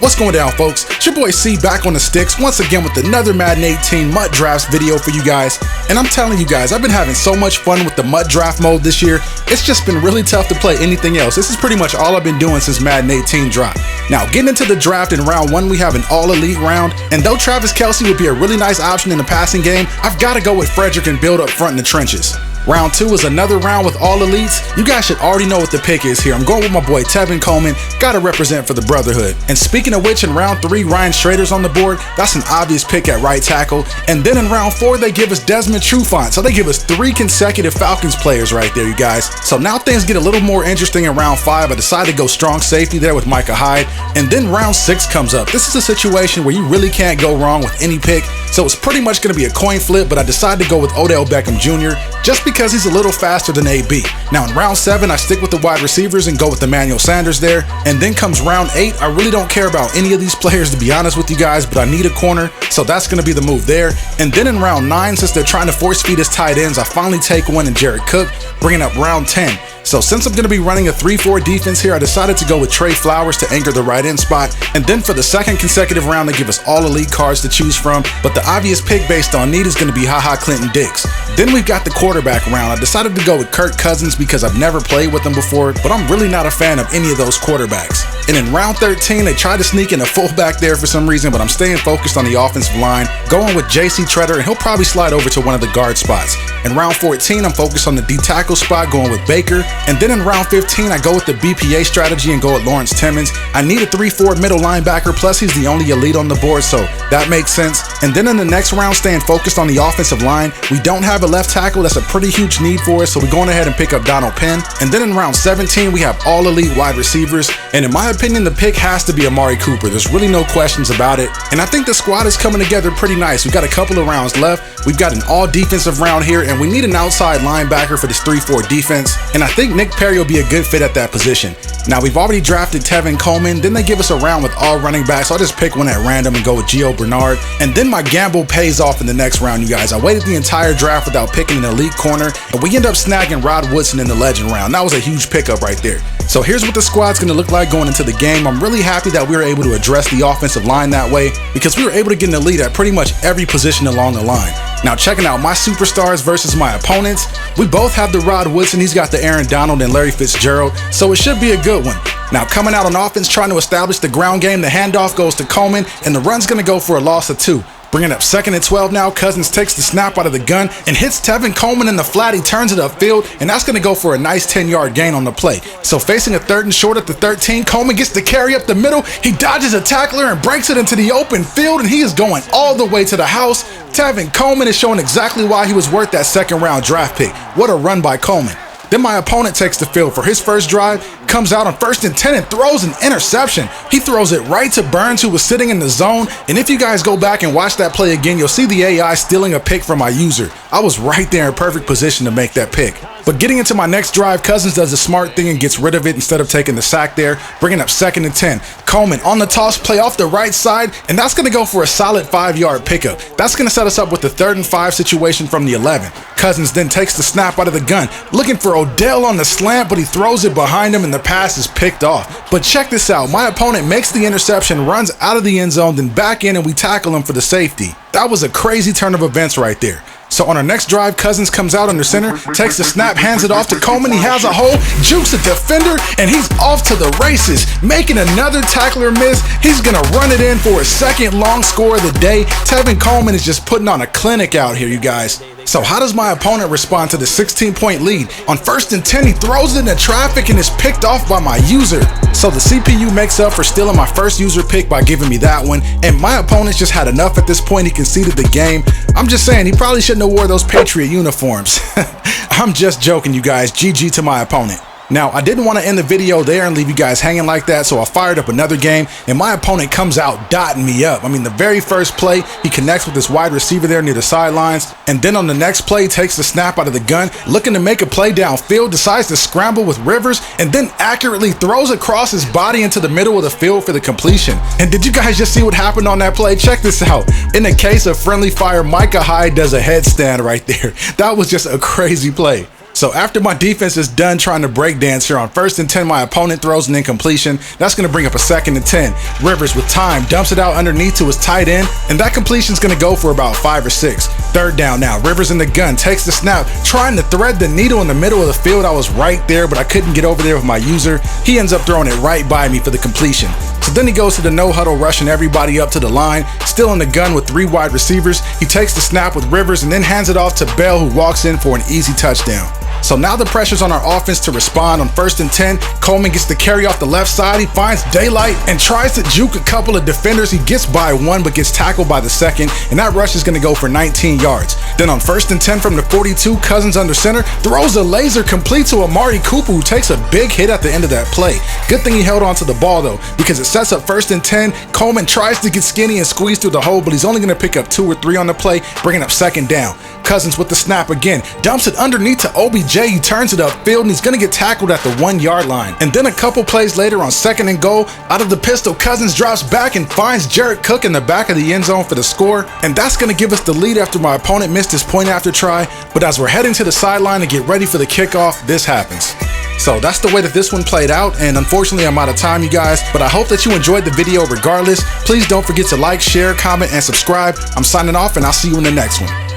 What's going down, folks? It's your boy C back on the sticks once again with another Madden 18 MUT Drafts video for you guys. And I'm telling you guys, I've been having so much fun with the MUT Draft mode this year. It's just been really tough to play anything else. This is pretty much all I've been doing since Madden 18 dropped. Now, getting into the draft in round 1, we have an all-elite round. And though Travis Kelce would be a really nice option in the passing game, I've got to go with Frederick and build up front in the trenches. Round 2 is another round with all elites. You guys should already know what the pick is here. I'm going with my boy Tevin Coleman. Gotta represent for the brotherhood. And speaking of which, in round 3, Ryan Schrader's on the board. That's an obvious pick at right tackle. And then in round 4, they give us Desmond Trufant. So they give us 3 consecutive Falcons players right there, you guys. So now things get a little more interesting in round 5. I decided to go strong safety there with Micah Hyde. And then round 6 comes up. This is a situation where you really can't go wrong with any pick. So it's pretty much going to be a coin flip, but I decided to go with Odell Beckham Jr. just because he's a little faster than AB. Now in round 7, I stick with the wide receivers and go with Emmanuel Sanders there. And then comes round 8. I really don't care about any of these players, to be honest with you guys, but I need a corner, so that's going to be the move there. And then in round 9, since they're trying to force feed us tight ends, I finally take one in Jared Cook, bringing up round 10. So since I'm going to be running a 3-4 defense here, I decided to go with Trey Flowers to anchor the right end spot. And then for the second consecutive round, they give us all elite cards to choose from. But the obvious pick based on need is going to be HaHa Clinton Dix. Then we've got the quarterback round. I decided to go with Kirk Cousins because I've never played with him before, but I'm really not a fan of any of those quarterbacks. And in round 13, they tried to sneak in a fullback there for some reason, but I'm staying focused on the offensive line, going with JC Treader, and he'll probably slide over to one of the guard spots. In round 14, I'm focused on the D tackle spot, going with Baker. And then in round 15, I go with the BPA strategy and go with Lawrence Timmons. I need a 3-4 middle linebacker, plus he's the only elite on the board, so that makes sense. And then in the next round, staying focused on the offensive line, we don't have a left tackle. That's a pretty huge need for us, so we're going ahead and pick up Donald Penn. And then in round 17, we have all elite wide receivers. And in my opinion, the pick has to be Amari Cooper. There's really no questions about it. And I think the squad is coming together pretty nice. We've got a couple of rounds left. We've got an all defensive round here, and we need an outside linebacker for this 3-4 defense. And I think Nick Perry will be a good fit at that position. Now, we've already drafted Tevin Coleman. Then they give us a round with all running backs. So I'll just pick one at random and go with Gio Bernard. And then my gamble pays off in the next round, you guys. I waited the entire draft without picking an elite corner, and we end up snagging Rod Woodson in the legend round. That was a huge pickup right there. So here's what the squad's going to look like going into the game. I'm really happy that we were able to address the offensive line that way because we were able to get an elite at pretty much every position along the line. Now checking out my superstars versus my opponents, we both have the Rod Woodson, he's got the Aaron Donald and Larry Fitzgerald, so it should be a good one. Now coming out on offense, trying to establish the ground game, the handoff goes to Coleman, and the run's going to go for a loss of 2. Bringing up 2nd and 12 now, Cousins takes the snap out of the gun and hits Tevin Coleman in the flat. He turns it upfield, and that's going to go for a nice 10-yard gain on the play. So facing a 3rd and short at the 13, Coleman gets the carry up the middle. He dodges a tackler and breaks it into the open field, and he is going all the way to the house. Tevin Coleman is showing exactly why he was worth that 2nd round draft pick. What a run by Coleman. Then my opponent takes the field for his first drive, comes out on 1st and 10 and throws an interception. He throws it right to Burns, who was sitting in the zone. And if you guys go back and watch that play again, you'll see the AI stealing a pick from my user. I was right there in perfect position to make that pick. But getting into my next drive, Cousins does the smart thing and gets rid of it instead of taking the sack there, bringing up 2nd and 10. Coleman on the toss play off the right side, and that's going to go for a solid 5-yard pickup. That's going to set us up with the 3rd and 5 situation from the 11. Cousins then takes the snap out of the gun, looking for Odell on the slant, but he throws it behind him and the pass is picked off. But check this out, my opponent makes the interception, runs out of the end zone, then back in, and we tackle him for the safety. That was a crazy turn of events right there. So on our next drive, Cousins comes out under center, takes the snap, hands it off to Coleman. He has a hole, jukes a defender, and he's off to the races, making another tackler miss. He's going to run it in for a 2nd long score of the day. Tevin Coleman is just putting on a clinic out here, you guys. So how does my opponent respond to the 16-point lead? On 1st and 10, he throws it into traffic and is picked off by my user. So the CPU makes up for stealing my first user pick by giving me that one, and my opponent's just had enough at this point. He conceded the game. I'm just saying, he probably shouldn't have wore those Patriot uniforms. I'm just joking, you guys. GG to my opponent. Now, I didn't want to end the video there and leave you guys hanging like that, so I fired up another game, and my opponent comes out dotting me up. I mean, the very first play, he connects with this wide receiver there near the sidelines, and then on the next play, takes the snap out of the gun, looking to make a play downfield, decides to scramble with Rivers, and then accurately throws across his body into the middle of the field for the completion. And did you guys just see what happened on that play? Check this out. In the case of friendly fire, Micah Hyde does a headstand right there. That was just a crazy play. So after my defense is done trying to break dance here, on 1st and 10, my opponent throws an incompletion. That's going to bring up a 2nd and 10. Rivers with time dumps it out underneath to his tight end, and that completion is going to go for about 5 or 6. 3rd down now. Rivers in the gun, takes the snap, trying to thread the needle in the middle of the field. I was right there, but I couldn't get over there with my user. He ends up throwing it right by me for the completion. So then he goes to the no huddle, rushing everybody up to the line, still in the gun with 3 wide receivers. He takes the snap with Rivers and then hands it off to Bell, who walks in for an easy touchdown. So now the pressure's on our offense to respond. On 1st and 10, Coleman gets the carry off the left side. He finds daylight and tries to juke a couple of defenders. He gets by one, but gets tackled by the 2nd, and that rush is going to go for 19 yards. Then on 1st and 10 from the 42, Cousins under center throws a laser complete to Amari Cooper, who takes a big hit at the end of that play. Good thing he held on to the ball though, because it sets up 1st and 10. Coleman tries to get skinny and squeeze through the hole, but he's only going to pick up 2 or 3 on the play, bringing up 2nd down. Cousins with the snap again, dumps it underneath to OBJ. He turns it upfield and he's going to get tackled at the 1-yard line. And then a couple plays later on 2nd and goal, out of the pistol, Cousins drops back and finds Jared Cook in the back of the end zone for the score. And that's going to give us the lead after my opponent missed his point after try. But as we're heading to the sideline to get ready for the kickoff, this happens. So that's the way that this one played out, and unfortunately I'm out of time, you guys, but I hope that you enjoyed the video regardless. Please don't forget to like, share, comment, and subscribe. I'm signing off, and I'll see you in the next one.